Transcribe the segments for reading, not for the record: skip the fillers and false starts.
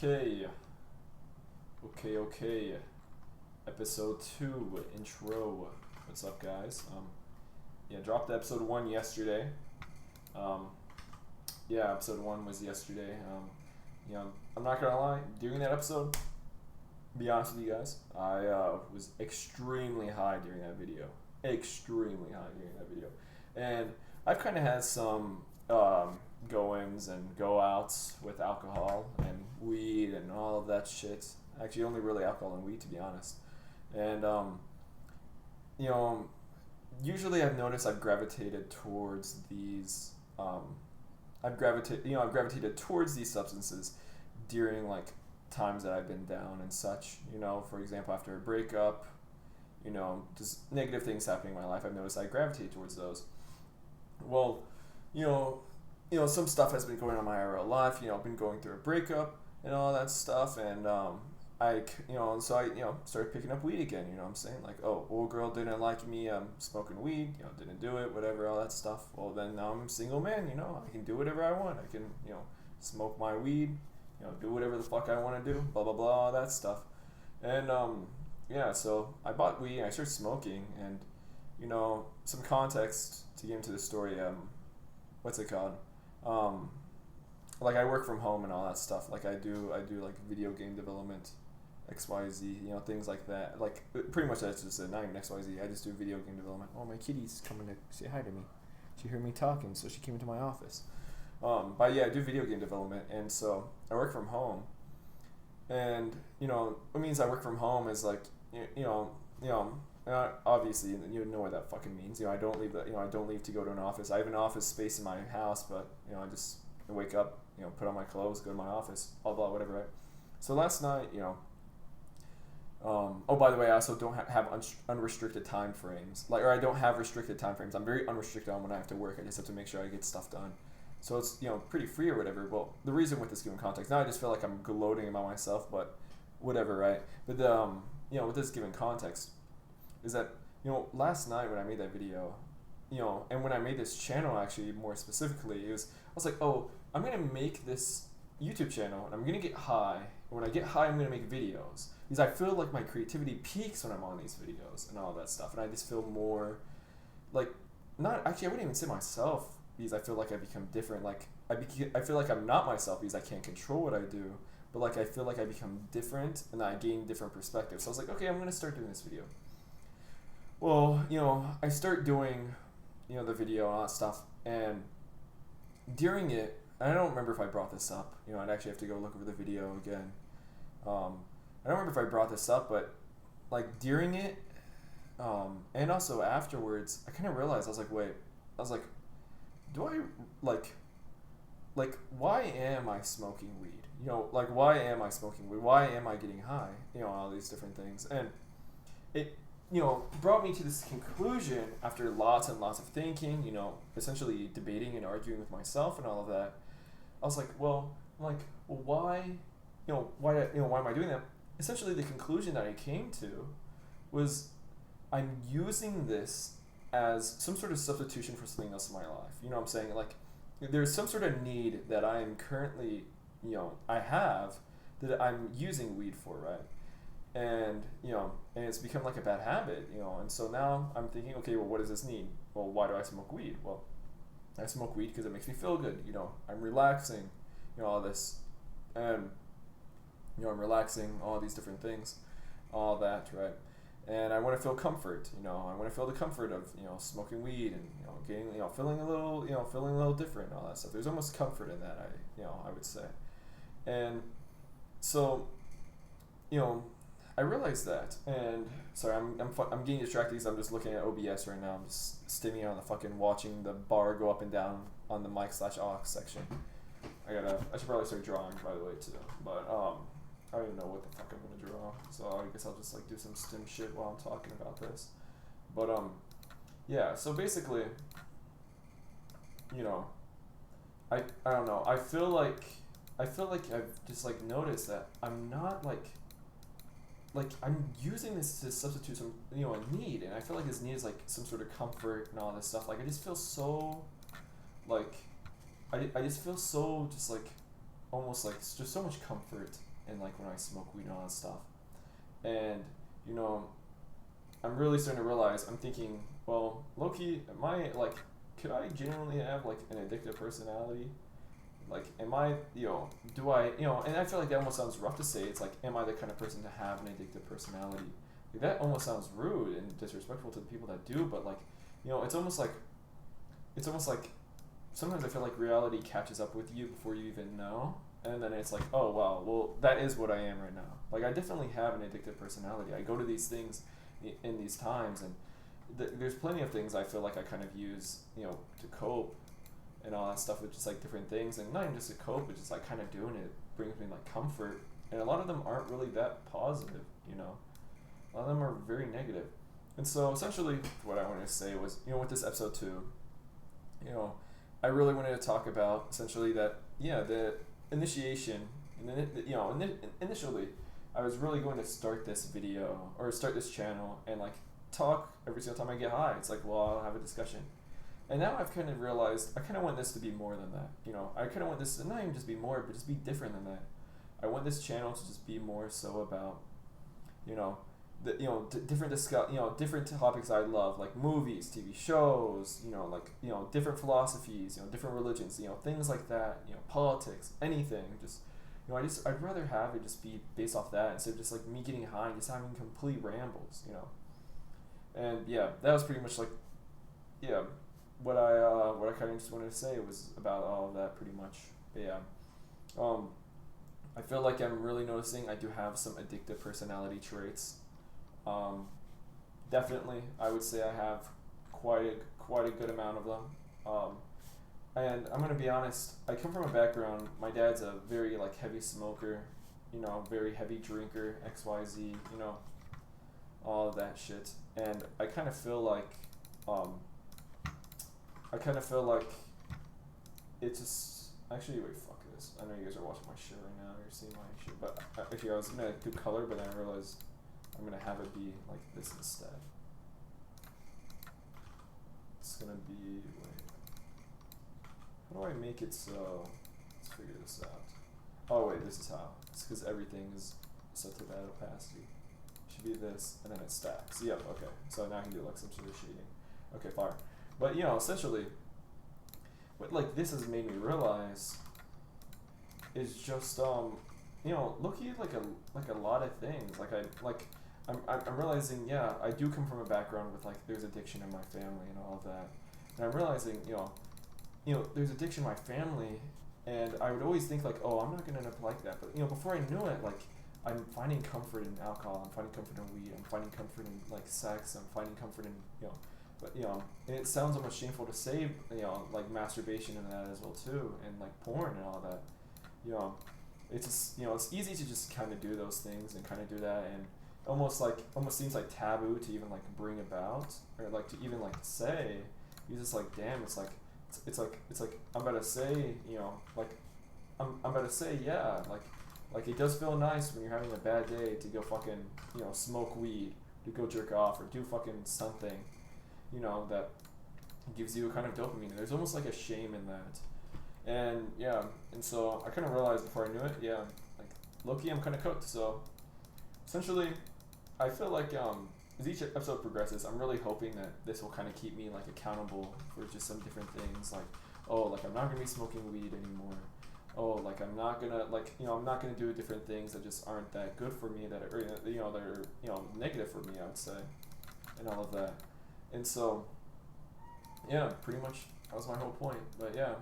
Okay. Okay. Episode 2, intro. What's up, guys? Yeah, dropped episode 1 yesterday. Yeah, episode 1 was yesterday. I'm not gonna lie, during that episode, be honest with you guys, I was extremely high during that video. Extremely high during that video. And I've kind of had some go-ins and go-outs with alcohol and weed and all of that shit. Actually, only really alcohol and weed, to be honest. And, usually I've noticed I've gravitated towards these, I've gravitated towards these substances during, like, times that I've been down and such. For example, after a breakup, just negative things happening in my life, I've noticed I gravitate towards those. Well, some stuff has been going on in my real life. I've been going through a breakup and all that stuff, and I started picking up weed again. You know what I'm saying? Like, oh, old girl didn't like me smoking weed. Didn't do it, whatever, all that stuff. Well, then now I'm a single man. I can do whatever I want. I can, smoke my weed. Do whatever the fuck I want to do. Blah blah blah, all that stuff. And so I bought weed and I started smoking, and some context to get into the story. What's it called? Like, I work from home and all that stuff. Like, I do like video game development, XYZ, things like that. Like, pretty much that's just it, not even XYZ. I just do video game development. Oh, my kitty's coming to say hi to me. She heard me talking, so she came into my office. But yeah, I do video game development, and so I work from home. And what means I work from home is like, obviously you know what that fucking means. I don't leave I don't leave to go to an office. I have an office space in my house, but I just wake up, put on my clothes, go to my office, blah blah, whatever, right? So last night, oh, by the way, I also don't have unrestricted time frames. Or I don't have restricted time frames. I'm very unrestricted on when I have to work. I just have to make sure I get stuff done. So it's, pretty free or whatever. Well, the reason with this given context, now I just feel like I'm gloating about myself, but whatever, right? But, with this given context, is that, last night when I made that video, and when I made this channel, actually, more specifically, I was like, oh, I'm going to make this YouTube channel, and I'm going to get high. And when I get high, I'm going to make videos. Because I feel like my creativity peaks when I'm on these videos and all that stuff. And I just feel more, like, I wouldn't even say myself, because I feel like I become different. Like, I feel like I'm not myself because I can't control what I do. But, like, I feel like I become different, and I gain different perspectives. So I was like, okay, I'm going to start doing this video. Well, I start doing, the video and all that stuff. And during it, I don't remember if I brought this up. I'd actually have to go look over the video again. I don't remember if I brought this up, but, like, during it, and also afterwards, I kind of realized, I was like, do I, like, why am I smoking weed? Why am I smoking weed? Why am I getting high? All these different things. And it, brought me to this conclusion after lots and lots of thinking, essentially debating and arguing with myself and all of that. I was like, why am I doing that? Essentially, the conclusion that I came to was I'm using this as some sort of substitution for something else in my life. You know what I'm saying? Like, there's some sort of need that I am currently, I have that I'm using weed for, right? And, and it's become like a bad habit, and so now I'm thinking, okay, well, what does this need? Well, why do I smoke weed? Well, I smoke weed because it makes me feel good, I'm relaxing, all this, and, I'm relaxing, all these different things, all that, right? And I want to feel comfort, I want to feel the comfort of, smoking weed and, getting, feeling a little different and all that stuff. There's almost comfort in that, I would say. And so, I realized that, and sorry, I'm getting distracted because I'm just looking at OBS right now. I'm just stimming on the fucking, watching the bar go up and down on the mic/aux section. I should probably start drawing, by the way, too. But I don't even know what the fuck I'm gonna draw, so I guess I'll just like do some stim shit while I'm talking about this. But yeah. So basically, I don't know. I feel like I've just like noticed that I'm not like I'm using this to substitute some a need, and I feel like this need is like some sort of comfort and all this stuff. Like, I just feel so like I just feel so just like almost like just so much comfort and like when I smoke weed and all that stuff. And you know, I'm really starting to realize, I'm thinking, well, low-key, am I like, could I genuinely have like an addictive personality? Like, am I, you know, do I, you know, and I feel like that almost sounds rough to say. It's like, am I the kind of person to have an addictive personality? Like, that almost sounds rude and disrespectful to the people that do, but like, you know, it's almost like sometimes I feel like reality catches up with you before you even know. And then it's like, oh, wow, well, that is what I am right now. Like, I definitely have an addictive personality. I go to these things in these times, and there's plenty of things I feel like I kind of use, you know, to cope and all that stuff with just like different things. And not even just to cope, but just like kind of doing it brings me like comfort. And a lot of them aren't really that positive, you know. A lot of them are very negative. And so essentially what I wanted to say was, you know, with this episode 2, you know, I really wanted to talk about essentially that, yeah, the initiation, and then, you know, initially I was really going to start this video, or start this channel, and like talk every single time I get high. It's like, well, I'll have a discussion. And now I've kind of realized I kind of want this to be more than that. You know, I kind of want this to not even just be more, but just be different than that. I want this channel to just be more so about, you know, different topics I love, like movies, TV shows, you know, like, you know, different philosophies, you know, different religions, you know, things like that, you know, politics, anything. Just, you know, I'd rather have it just be based off that instead of just like me getting high and just having complete rambles, you know. And yeah, that was pretty much like, yeah, what I kind of just wanted to say was about all of that pretty much. But yeah, I feel like I'm really noticing I do have some addictive personality traits. Definitely, I would say I have quite a good amount of them. And I'm gonna be honest, I come from a background. My dad's a very like heavy smoker, you know, very heavy drinker, XYZ, you know, all of that shit. And I kind of feel like, it's just actually wait, fuck this. I know you guys are watching my shit right now. You're seeing my shit, but actually I was gonna do color, but then I realized I'm gonna have it be like this instead. It's gonna be, wait, how do I make it so, let's figure this out. Oh wait, this is how. It's because everything is set to that opacity. It should be this, and then it stacks. Yep, okay. So now I can do like some sort of shading. Okay, fire. But you know, essentially, what like this has made me realize is just you know, looking at like a lot of things. I'm realizing, yeah, I do come from a background with like there's addiction in my family and all of that, and I'm realizing, you know, there's addiction in my family, and I would always think like, oh, I'm not gonna end up like that, but you know, before I knew it, like I'm finding comfort in alcohol, I'm finding comfort in weed, I'm finding comfort in like sex, I'm finding comfort in, you know, but you know, and it sounds almost shameful to say, you know, like masturbation and that as well too, and like porn and all that, you know, it's just, you know, it's easy to just kind of do those things and kind of do that, and almost seems like taboo to even like bring about, or like to even like say. You're just like, damn, it's like I'm about to say, you know, like I'm about to say, yeah, like it does feel nice when you're having a bad day to go fucking, you know, smoke weed, to go jerk off, or do fucking something, you know, that gives you a kind of dopamine. There's almost like a shame in that. And yeah, and so I kind of realized before I knew it, yeah, like low-key I'm kind of cooked. So essentially, I feel like as each episode progresses, I'm really hoping that this will kind of keep me like accountable for just some different things, like, oh, like I'm not gonna be smoking weed anymore. Oh, like I'm not gonna, like, you know, I'm not gonna do different things that just aren't that good for me, that are, you know, that are, you know, negative for me, I would say, and all of that. And so, yeah, pretty much that was my whole point. But yeah,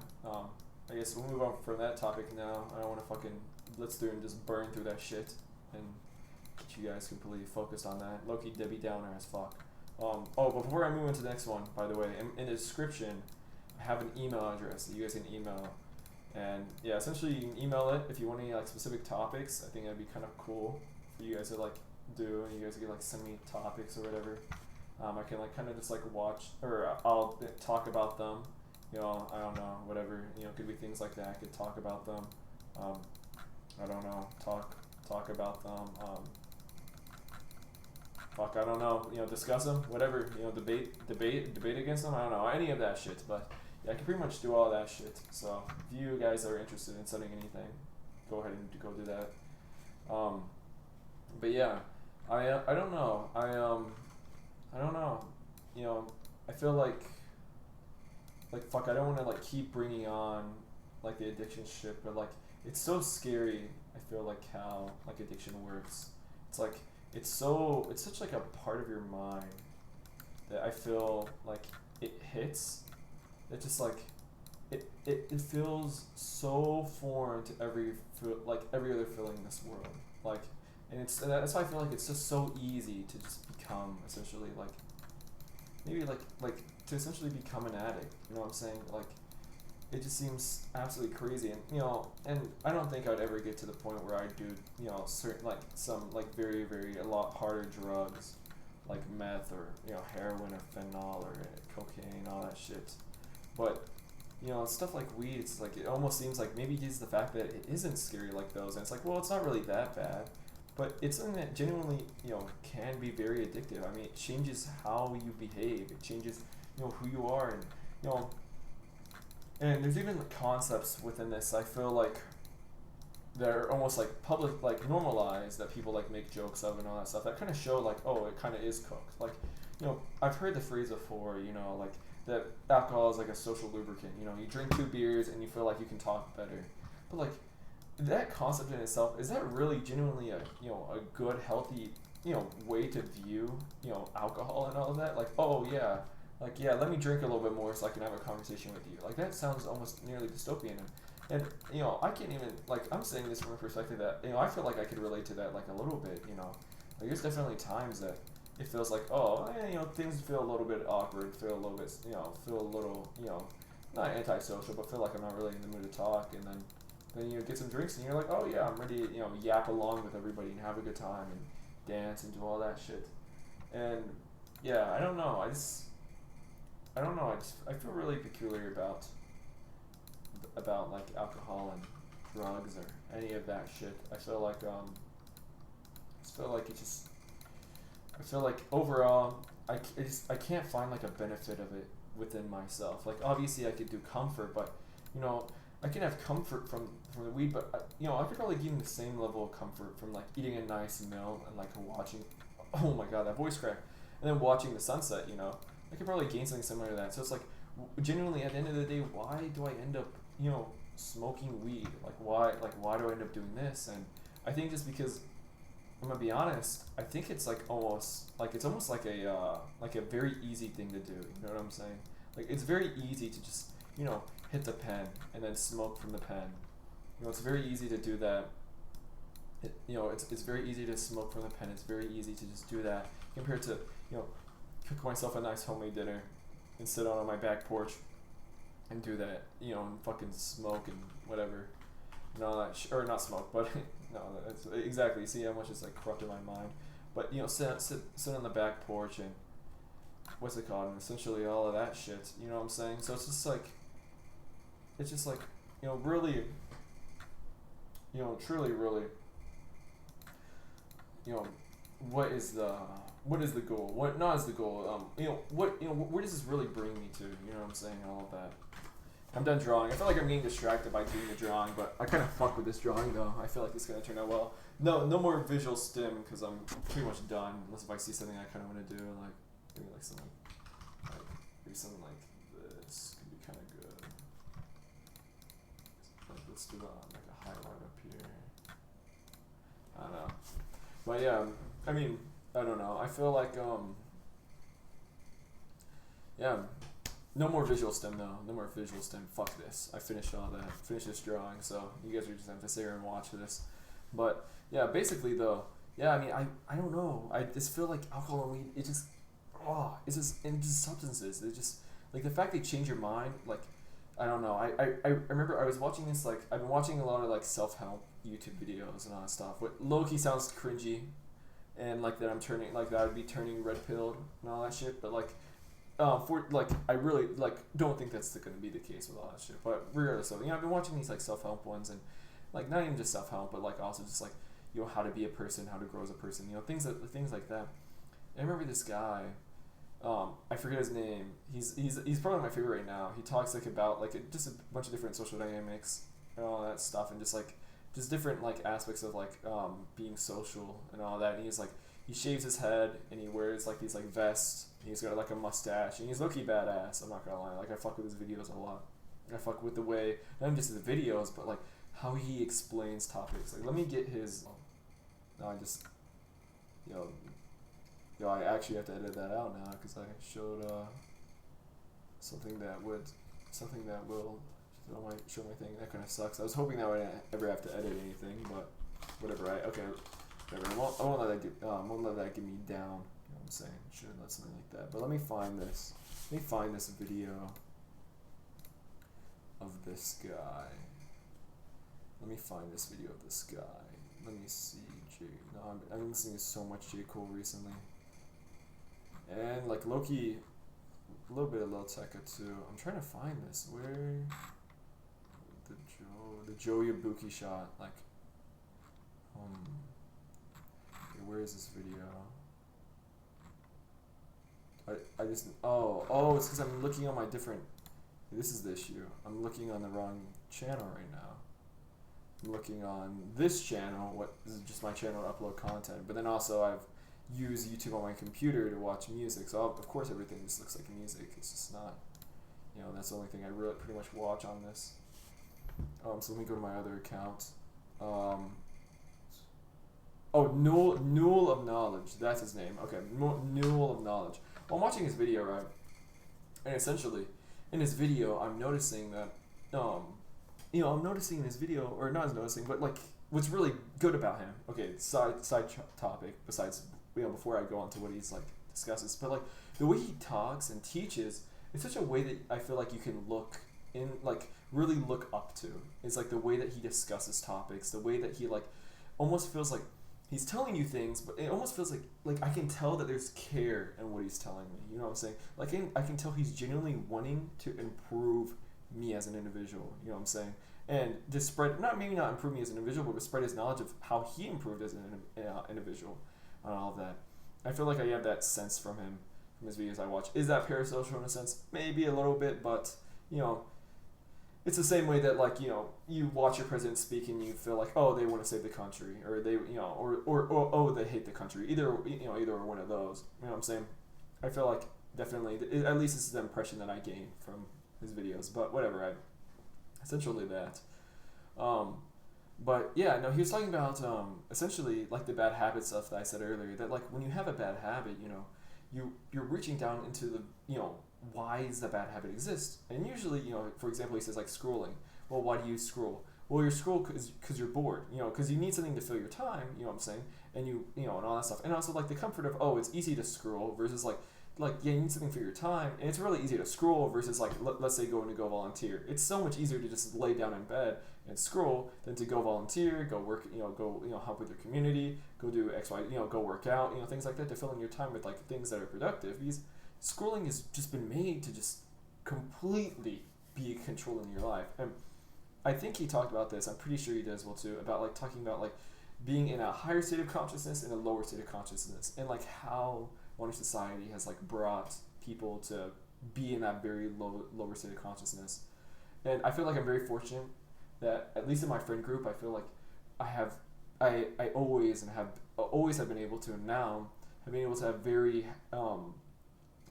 I guess we'll move on from that topic now. I don't want to fucking blitz through and just burn through that shit and get you guys completely focused on that. Low-key Debbie Downer as fuck. Oh, but before I move into the next one, by the way, in the description, I have an email address that you guys can email. And yeah, essentially you can email it if you want any like specific topics. I think that'd be kind of cool for you guys to like do. You guys can like send me topics or whatever. I can like kind of just like watch, or I'll talk about them. You know, I don't know, whatever. You know, could be things like that. I could talk about them. I don't know, talk about them. Fuck, I don't know. You know, discuss them, whatever. You know, debate against them. I don't know, any of that shit. But yeah, I can pretty much do all that shit. So if you guys are interested in sending anything, go ahead and go do that. Um, but yeah, I don't know. I don't know. You know, I feel like fuck. I don't want to like keep bringing on like the addiction shit, but like it's so scary. I feel like how like addiction works. It's like it's such like a part of your mind that I feel like it hits. It just like it feels so foreign to every other feeling in this world. Like, and that's why I feel like it's just so easy to just become essentially like maybe like to essentially become an addict. You know what I'm saying? Like it just seems absolutely crazy, and and I don't think I'd ever get to the point where I do certain like some like very a lot harder drugs like meth or heroin or fentanyl or cocaine, all that shit. But stuff like weed, it's like it almost seems like maybe it's the fact that it isn't scary like those, and it's like, well, it's not really that bad, but it's something that genuinely can be very addictive. I mean, it changes how you behave. It changes who you are, and and there's even concepts within this. I feel like they're almost like public, like normalized, that people like make jokes of and all that stuff. That kind of show like, oh, it kind of is cooked. Like, I've heard the phrase before. Like that alcohol is like a social lubricant. You drink 2 beers and you feel like you can talk better. But like that concept in itself, is that really genuinely a good healthy way to view alcohol and all of that? Like, oh yeah. Like, yeah, let me drink a little bit more so I can have a conversation with you. Like, that sounds almost nearly dystopian. And I can't even, like, I'm saying this from a perspective that, I feel like I could relate to that, like, a little bit, Like, there's definitely times that it feels like, oh, things feel a little bit awkward, feel a little bit, feel a little, not antisocial, but feel like I'm not really in the mood to talk. And then you get some drinks and you're like, oh, yeah, I'm ready to, yap along with everybody and have a good time and dance and do all that shit. And, yeah, I don't know. I don't know. I feel really peculiar about like alcohol and drugs or any of that shit. I feel like I feel like overall I can't find like a benefit of it within myself. Like obviously I could do comfort, but I can have comfort from the weed, but I could probably gain the same level of comfort from like eating a nice meal and like watching. Oh my god, that voice crack. And then watching the sunset. I could probably gain something similar to that. So it's like, genuinely, at the end of the day, why do I end up, smoking weed? Like, why do I end up doing this? And I think just because, I'm gonna be honest, I think it's like almost like a very easy thing to do. You know what I'm saying? Like, it's very easy to just, hit the pen and then smoke from the pen. It's very easy to do that. It's very easy to smoke from the pen. It's very easy to just do that compared to, cook myself a nice homemade dinner and sit on my back porch and do that, and fucking smoke and whatever. No, or not smoke, but no, that's exactly. See how much it's like corrupted my mind. But sit on the back porch and what's it called? And essentially all of that shit. You know what I'm saying? So it's just like, really, truly, really, what is the goal? What not is the goal? Where does this really bring me to? You know what I'm saying? All of that. I'm done drawing. I feel like I'm getting distracted by doing the drawing, but I kind of fuck with this drawing though. I feel like it's gonna turn out well. No more visual stim because I'm pretty much done. Unless if I see something I kind of want to do, like maybe like something like this could be kind of good. Like let's do like a highlight up here. I don't know, but yeah, I mean, I don't know. I feel like yeah. No more visual stem though. No more visual stem. Fuck this. I finished all that. Finished this drawing, so you guys are just have to sit here and watch this. But yeah, basically though, yeah, I mean, I don't know. I just feel like alcohol and weed, it's just substances. They just like the fact they change your mind. Like, I don't know. I remember I was watching this, like I've been watching a lot of like self-help YouTube videos and all that stuff. What low-key sounds cringy, and like that I'm turning like that I'd be turning red pilled and all that shit. But like. For like, I really like don't think that's going to be the case with all that shit. But regardless, so I've been watching these like self-help ones, and like not even just self-help, but like also just like how to be a person, how to grow as a person, things like that. And I remember this guy, I forget his name. He's probably my favorite right now. He talks like about like just a bunch of different social dynamics and all that stuff, and just like just different like aspects of like being social and all that. And he's like, he shaves his head and he wears like these like vests. And he's got like a mustache and he's low-key badass. I'm not gonna lie. Like I fuck with his videos a lot. I fuck with the way, not just the videos, but like how he explains topics. Like let me get his. No, I just, I actually have to edit that out now because I showed something that will show my thing. That kind of sucks. I was hoping that I wouldn't ever have to edit anything, but whatever. Okay, whatever. I won't let that get me down. You know what I'm saying? Shouldn't let something like that. But let me find this. Let me find this video of this guy. Let me find this video of this guy. Let me see. I'm listening to so much J. Cole recently. And like Loki, a little bit of Lil Tecca too. I'm trying to find this. Where the Joe Yabuki shot, like okay, where is this video? I just it's because I'm looking on my different. This is the issue. I'm looking on the wrong channel right now. I'm looking on this channel. This is just my channel to upload content, but then also I've used YouTube on my computer to watch music. So of course everything just looks like music. It's just not. That's the only thing I really pretty much watch on this. So let me go to my other account. Newell of Knowledge. That's his name. Okay, Newell of Knowledge. Well, I'm watching his video, right? And essentially, in his video, I'm noticing that, I'm noticing in his video, or not as noticing, but like, what's really good about him. Okay, side topic. Besides, before I go on to what he's like discusses, but like the way he talks and teaches, it's such a way that I feel like you can really look up to. It's like the way that he discusses topics, the way that he like almost feels like he's telling you things, but it almost feels like I can tell that there's care in what he's telling me. You know what I'm saying? Like I can tell he's genuinely wanting to improve me as an individual. You know what I'm saying? And to spread, maybe not improve me as an individual, but to spread his knowledge of how he improved as an individual and all of that. I feel like I have that sense from him, from his videos I watch. Is that parasocial in a sense? Maybe a little bit, but it's the same way that like you watch your president speak and you feel like, oh, they want to save the country, or they or oh, they hate the country. Either or one of those. You know what I'm saying? I feel like definitely, at least this is the impression that I gain from his videos. But whatever, essentially that. But yeah, no, he was talking about essentially like the bad habit stuff that I said earlier. That like when you have a bad habit, you're reaching down into the why does the bad habit exist? And usually, for example, he says like scrolling. Well, why do you scroll? Well, you scroll because you're bored. Because you need something to fill your time. You know what I'm saying? And and all that stuff. And also like the comfort of it's easy to scroll versus like you need something for your time, and it's really easy to scroll versus like let's say go volunteer. It's so much easier to just lay down in bed and scroll than to go volunteer, go work, go help with your community, go do X, Y, go work out, things like that, to fill in your time with like things that are productive. Because scrolling has just been made to just completely be controlling your life. And I think he talked about this. I'm pretty sure he does well too, about like talking about like being in a higher state of consciousness and a lower state of consciousness, and like how modern society has like brought people to be in that very lower state of consciousness. And I feel like I'm very fortunate that at least in my friend group, I feel like I always have been able to, and now have been able to have very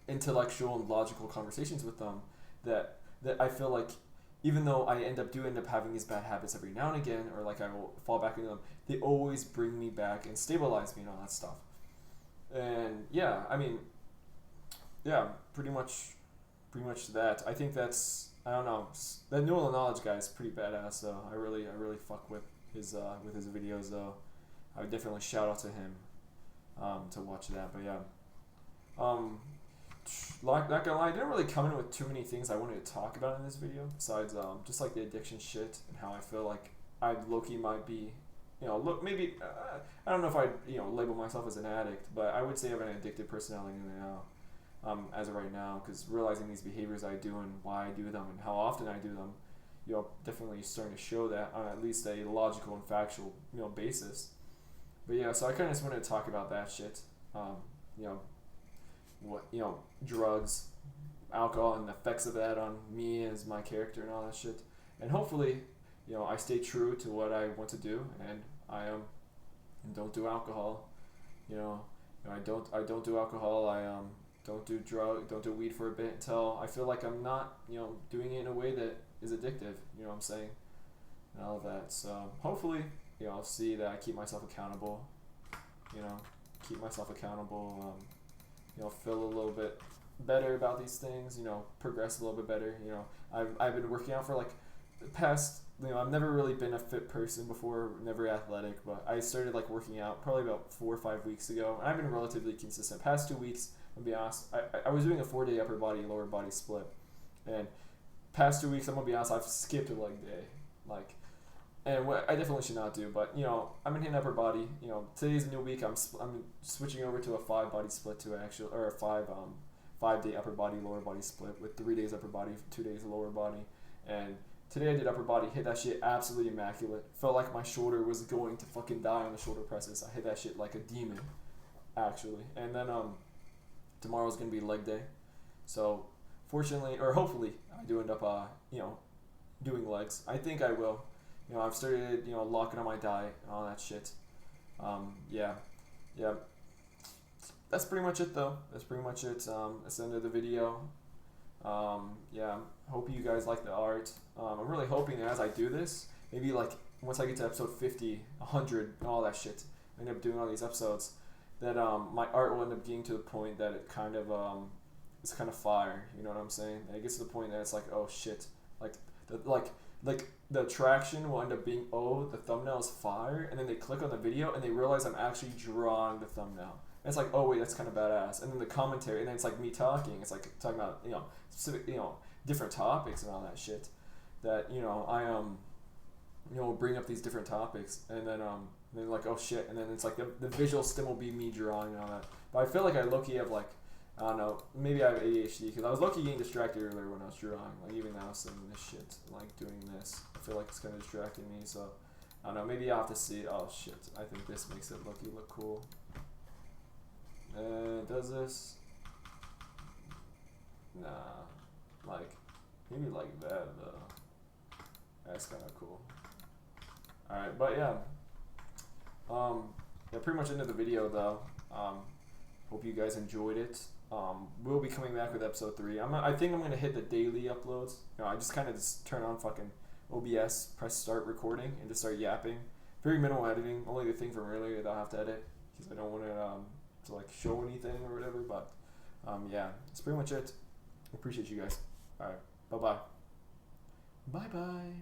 intellectual and logical conversations with them that I feel like, even though I end up having these bad habits every now and again, or like I will fall back into them, they always bring me back and stabilize me and all that stuff. And yeah, I mean, yeah, pretty much that. I think that's, I don't know, that Newell Knowledge guy is pretty badass though. I really fuck with his videos though. I would definitely shout out to him to watch that. But yeah, not gonna lie, I didn't really come in with too many things I wanted to talk about in this video besides just like the addiction shit and how I feel like I low-key might be, maybe I don't know if I'd label myself as an addict, but I would say I have an addictive personality now, as of right now, because realizing these behaviors I do and why I do them and how often I do them, definitely starting to show that on at least a logical and factual basis. But yeah, so I kind of just wanted to talk about that shit, what drugs, alcohol, and the effects of that on me as my character and all that shit, and hopefully I stay true to what I want to do, and and don't do alcohol. I don't do alcohol. I don't do weed for a bit until I feel like I'm not, doing it in a way that is addictive. You know what I'm saying? And all of that. So hopefully, I'll see that I keep myself accountable. Keep myself accountable. Feel a little bit better about these things. Progress a little bit better. I've been working out for like the past. I've never really been a fit person before, never athletic, but I started like working out probably about 4 or 5 weeks ago, and I've been relatively consistent. Past 2 weeks, I'll be honest, I was doing a 4-day upper body, lower body split, and past 2 weeks, I'm gonna be honest, I've skipped a leg day, and what I definitely should not do, but I'm in hitting upper body. Today's a new week. I'm switching over to a 5 body split or a 5-day upper body, lower body split with 3 days upper body, 2 days lower body, and today I did upper body, hit that shit absolutely immaculate. Felt like my shoulder was going to fucking die on the shoulder presses. I hit that shit like a demon, actually. And then tomorrow's gonna be leg day, so fortunately or hopefully I do end up doing legs. I think I will. I've started locking on my diet and all that shit. Yeah. That's pretty much it though. That's pretty much it. That's the end of the video. Yeah, hope you guys like the art. I'm really hoping that as I do this, maybe like once I get to episode 50, 100, and all that shit, I end up doing all these episodes, that my art will end up getting to the point that it kind of it's kind of fire. You know what I'm saying? And it gets to the point that it's like, oh shit, like the attraction will end up being, oh, the thumbnail is fire, and then they click on the video and they realize I'm actually drawing the thumbnail. And it's like, oh wait, that's kind of badass. And then the commentary, and then it's like me talking. It's like talking about specific different topics and all that shit. That I bring up these different topics, and then like, oh shit, and then it's like the visual still will be me drawing and all that. But I feel like I low-key have like, I don't know, maybe I have ADHD, because I was low-key getting distracted earlier when I was drawing. Like even now, saying this shit, like doing this, I feel like it's kind of distracting me. So I don't know, maybe I'll have to see. Oh shit, I think this makes it look cool. Does this? Nah, like maybe like that though. That's kind of cool. All right, but yeah, pretty much into the video though. Hope you guys enjoyed it. We'll be coming back with episode 3. I think I'm gonna hit the daily uploads. I just kind of turn on fucking OBS, press start recording, and just start yapping. Very minimal editing. Only the thing from earlier that I'll have to edit because I don't want to like show anything or whatever. But yeah, that's pretty much it. I appreciate you guys. All right, bye bye.